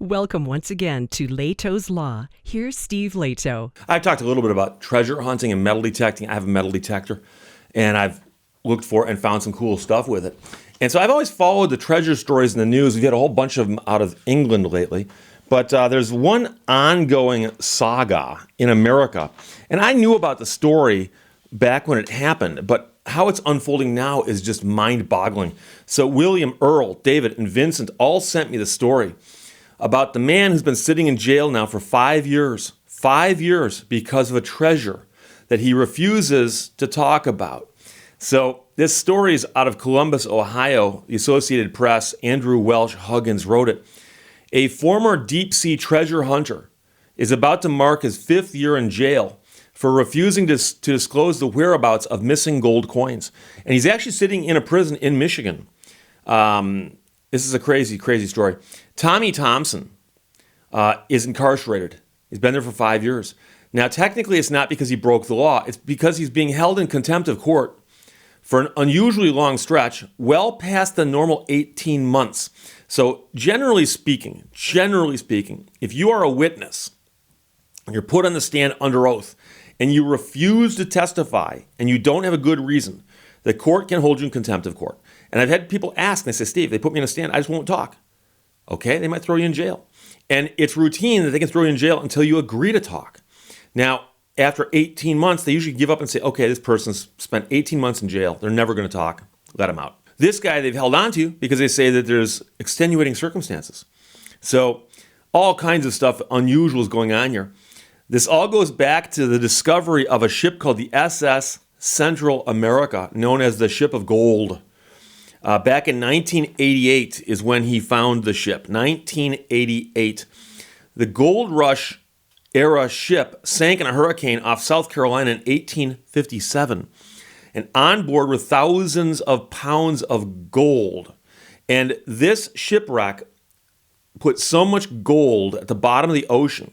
Welcome once again to Lehto's Law. Here's Steve Lehto. I've talked a little bit about treasure hunting and metal detecting. I have a metal detector, and I've looked for and found some cool stuff with it. And so I've always followed the treasure stories in the news. We've had a whole bunch of them out of England lately. But there's one ongoing saga in America. And I knew about the story back when it happened, but how it's unfolding now is just mind-boggling. So William, Earl, David, and Vincent all sent me the story about the man who's been sitting in jail now for 5 years. 5 years because of a treasure that he refuses to talk about. So this story is out of Columbus, Ohio. The Associated Press, Andrew Welsh Huggins wrote it. A former deep-sea treasure hunter is about to mark his 5th year in jail for refusing to disclose the whereabouts of missing gold coins. And he's actually sitting in a prison in Michigan. This is a crazy, crazy story. Tommy Thompson is incarcerated. He's been there for 5 years. Now, technically, it's not because he broke the law. It's because he's being held in contempt of court for an unusually long stretch, well past the normal 18 months. So generally speaking, if you are a witness and you're put on the stand under oath and you refuse to testify and you don't have a good reason, the court can hold you in contempt of court. And I've had people ask, and they say, Steve, they put me on a stand, I just won't talk. Okay, they might throw you in jail. And it's routine that they can throw you in jail until you agree to talk. Now, after 18 months, they usually give up and say, okay, this person's spent 18 months in jail. They're never going to talk. Let him out. This guy they've held on to because they say that there's extenuating circumstances. So all kinds of stuff unusual is going on here. This all goes back to the discovery of a ship called the SS Central America, known as the Ship of Gold. Back in 1988 is when he found the ship. 1988. The Gold Rush era ship sank in a hurricane off South Carolina in 1857. And on board were thousands of pounds of gold. And this shipwreck put so much gold at the bottom of the ocean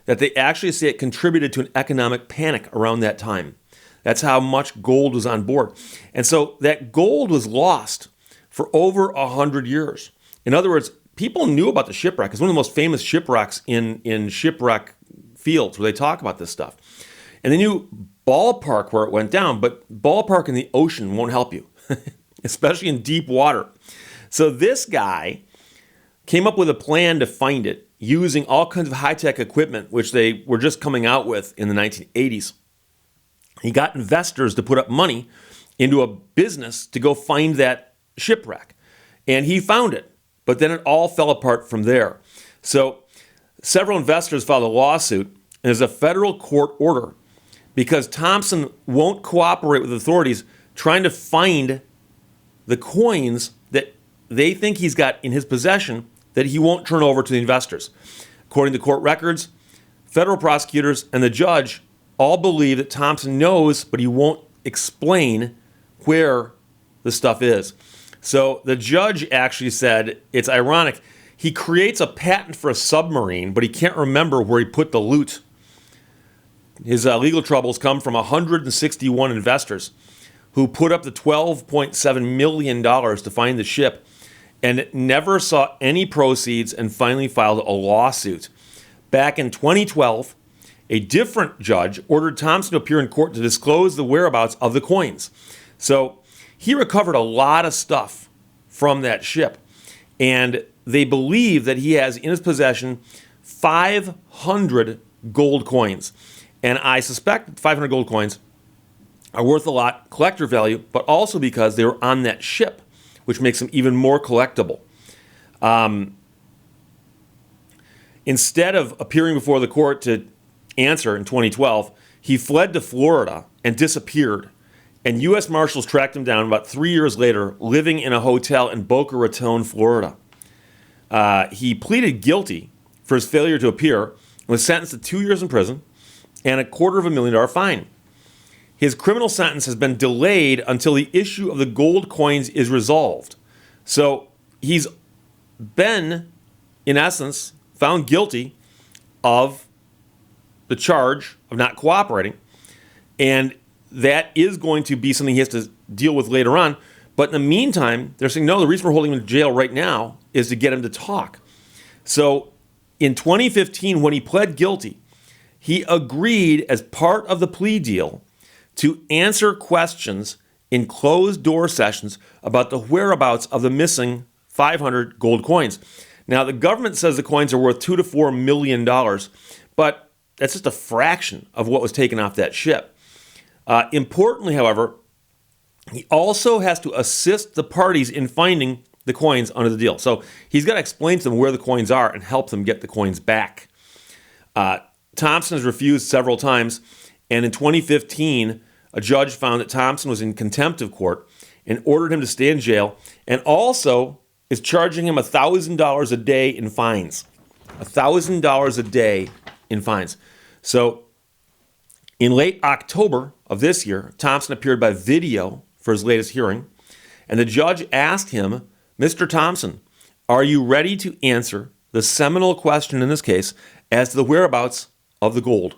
that they actually say it contributed to an economic panic around that time. That's how much gold was on board. And so that gold was lost for over 100 years. In other words, people knew about the shipwreck. It's one of the most famous shipwrecks in shipwreck fields where they talk about this stuff. And they knew ballpark where it went down, but ballpark in the ocean won't help you, especially in deep water. So this guy came up with a plan to find it using all kinds of high-tech equipment, which they were just coming out with in the 1980s. He got investors to put up money into a business to go find that shipwreck. And he found it, but then it all fell apart from there. So several investors filed a lawsuit, and there's a federal court order because Thompson won't cooperate with authorities trying to find the coins that they think he's got in his possession that he won't turn over to the investors. According to court records, federal prosecutors and the judge all believe that Thompson knows, but he won't explain where the stuff is. So the judge actually said, it's ironic, he creates a patent for a submarine, but he can't remember where he put the loot. His legal troubles come from 161 investors who put up the $12.7 million to find the ship and never saw any proceeds and finally filed a lawsuit. Back in 2012, a different judge ordered Thompson to appear in court to disclose the whereabouts of the coins. So he recovered a lot of stuff from that ship, and they believe that he has in his possession 500 gold coins. And I suspect 500 gold coins are worth a lot, collector value, but also because they were on that ship, which makes them even more collectible. Instead of appearing before the court to answer in 2012, he fled to Florida and disappeared. And U.S. Marshals tracked him down about 3 years later, living in a hotel in Boca Raton, Florida. He pleaded guilty for his failure to appear and was sentenced to 2 years in prison and a $250,000 fine. His criminal sentence has been delayed until the issue of the gold coins is resolved. So he's been, in essence, found guilty of the charge of not cooperating, and that is going to be something he has to deal with later on. But in the meantime, they're saying, no, the reason we're holding him in jail right now is to get him to talk. So In 2015, when he pled guilty, he agreed as part of the plea deal to answer questions in closed-door sessions about the whereabouts of the missing 500 gold coins. Now, the government says the coins are worth $2 to $4 million, but that's just a fraction of what was taken off that ship. Importantly, however, he also has to assist the parties in finding the coins under the deal. So he's got to explain to them where the coins are and help them get the coins back. Thompson has refused several times, and in 2015, a judge found that Thompson was in contempt of court and ordered him to stay in jail, and also is charging him $1,000 a day in fines. $1,000 a day in fines. So in late October of this year, Thompson appeared by video for his latest hearing, and the judge asked him, Mr. Thompson, are you ready to answer the seminal question in this case as to the whereabouts of the gold?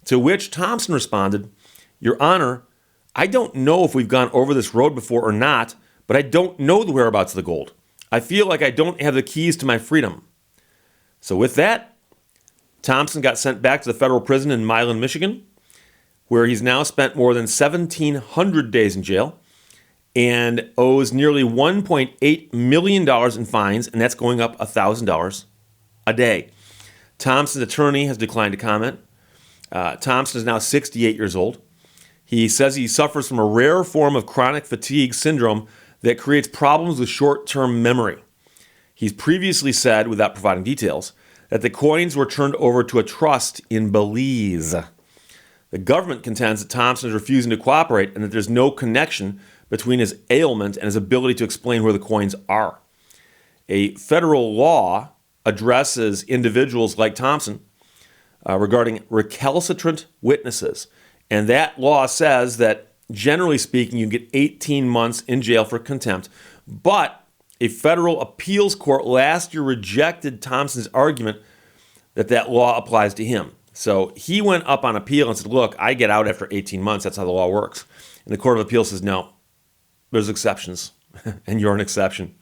To which Thompson responded, Your Honor, I don't know if we've gone over this road before or not, but I don't know the whereabouts of the gold. I feel like I don't have the keys to my freedom. So with that, Thompson got sent back to the federal prison in Milan, Michigan, where he's now spent more than 1,700 days in jail and owes nearly $1.8 million in fines, and that's going up $1,000 a day. Thompson's attorney has declined to comment. Thompson is now 68 years old. He says he suffers from a rare form of chronic fatigue syndrome that creates problems with short-term memory. He's previously said, without providing details, that the coins were turned over to a trust in Belize. The government contends that Thompson is refusing to cooperate and that there's no connection between his ailment and his ability to explain where the coins are. A federal law addresses individuals like Thompson regarding recalcitrant witnesses. And that law says that, generally speaking, you get 18 months in jail for contempt. But a federal appeals court last year rejected Thompson's argument that that law applies to him. So he went up on appeal and said, look, I get out after 18 months. That's how the law works. And the Court of Appeals says, no, there's exceptions, and you're an exception.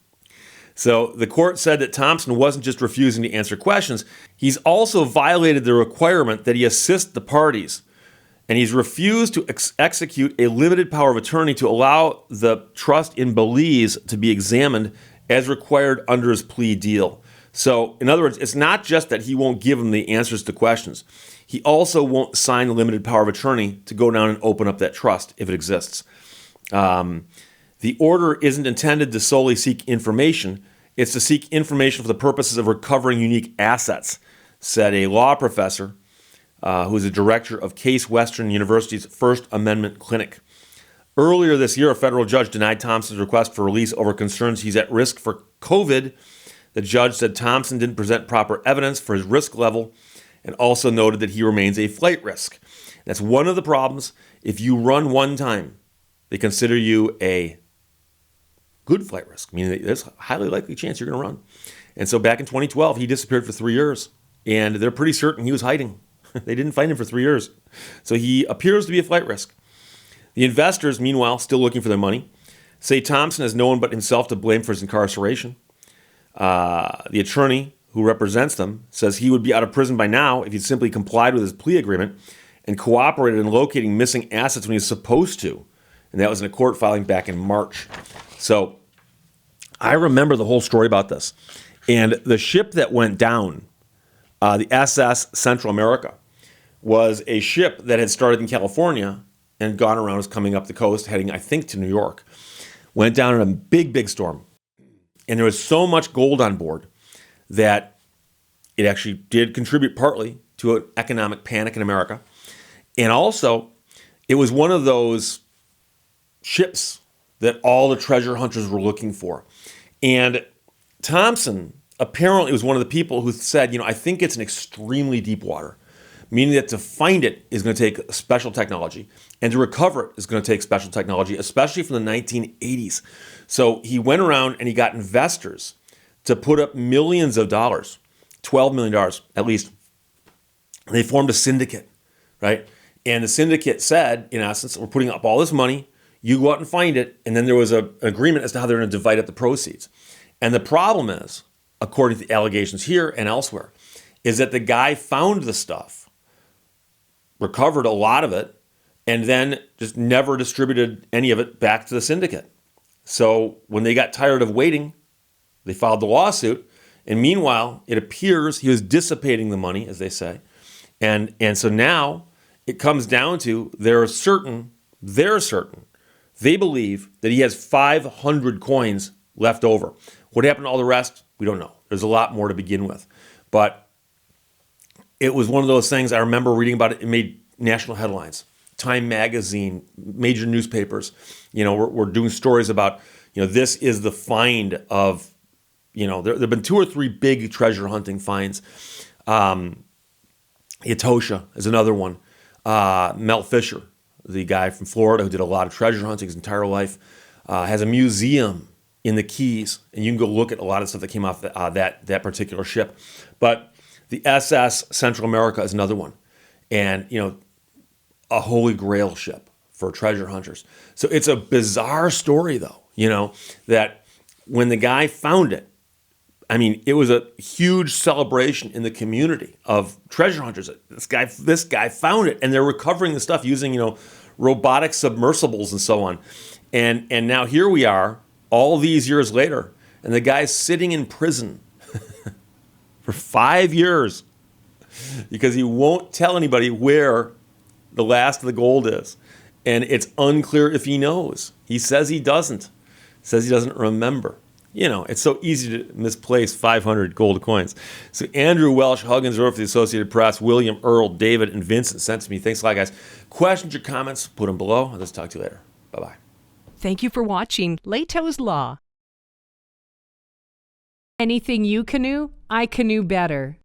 So the court said that Thompson wasn't just refusing to answer questions, he's also violated the requirement that he assist the parties. And he's refused to execute a limited power of attorney to allow the trust in Belize to be examined as required under his plea deal. So, in other words, it's not just that he won't give him the answers to questions. He also won't sign the limited power of attorney to go down and open up that trust if it exists. The order isn't intended to solely seek information. It's to seek information for the purposes of recovering unique assets, said a law professor who is a director of Case Western University's First Amendment Clinic. Earlier this year, a federal judge denied Thompson's request for release over concerns he's at risk for COVID. The judge said Thompson didn't present proper evidence for his risk level and also noted that he remains a flight risk. That's one of the problems. If you run one time, they consider you a good flight risk, meaning there's a highly likely chance you're going to run. And so back in 2012, he disappeared for 3 years, and they're pretty certain he was hiding. They didn't find him for 3 years. So he appears to be a flight risk. The investors, meanwhile, still looking for their money, say Thompson has no one but himself to blame for his incarceration. The attorney who represents them says he would be out of prison by now if he'd simply complied with his plea agreement and cooperated in locating missing assets when he was supposed to. And that was in a court filing back in March. So I remember the whole story about this. And the ship that went down, the SS Central America, was a ship that had started in California and gone around, was coming up the coast, heading, I think, to New York. Went down in a big, big storm. And there was so much gold on board that it actually did contribute partly to an economic panic in America. And also, it was one of those ships that all the treasure hunters were looking for. And Thompson apparently was one of the people who said, I think it's an extremely deep water, meaning that to find it is going to take special technology, and to recover it is going to take special technology, especially from the 1980s. So he went around and he got investors to put up millions of dollars, $12 million at least. They formed a syndicate, right? And the syndicate said, in essence, we're putting up all this money, you go out and find it, and then there was an agreement as to how they're going to divide up the proceeds. And the problem is, according to the allegations here and elsewhere, is that the guy found the stuff, recovered a lot of it, and then just never distributed any of it back to the syndicate. So when they got tired of waiting, they filed the lawsuit. And meanwhile, it appears he was dissipating the money, as they say. And so now it comes down to they're certain, they believe that he has 500 coins left over. What happened to all the rest? We don't know. There's a lot more to begin with. But it was one of those things, I remember reading about it, it made national headlines. Time magazine, major newspapers, we're doing stories about, this is the find of, there have been 2 or 3 big treasure hunting finds. Yatosha is another one. Mel Fisher, the guy from Florida who did a lot of treasure hunting his entire life, has a museum in the Keys, and you can go look at a lot of stuff that came off that particular ship. But the SS Central America is another one, and a holy grail ship for treasure hunters. So it's a bizarre story, though. That when the guy found it, it was a huge celebration in the community of treasure hunters. This guy found it, and they're recovering the stuff using, robotic submersibles and so on. And now here we are, all these years later, and the guy's sitting in prison for 5 years because he won't tell anybody where the last of the gold is. And it's unclear if he knows. He says he doesn't. Says he doesn't remember. It's so easy to misplace 500 gold coins. So Andrew Welsh, Huggins wrote for the Associated Press, William, Earl, David, and Vincent sent to me. Thanks a lot, guys. Questions or comments, put them below. Let's talk to you later. Bye-bye. Thank you for watching Lehto's Law. Anything you canoe, I canoe better.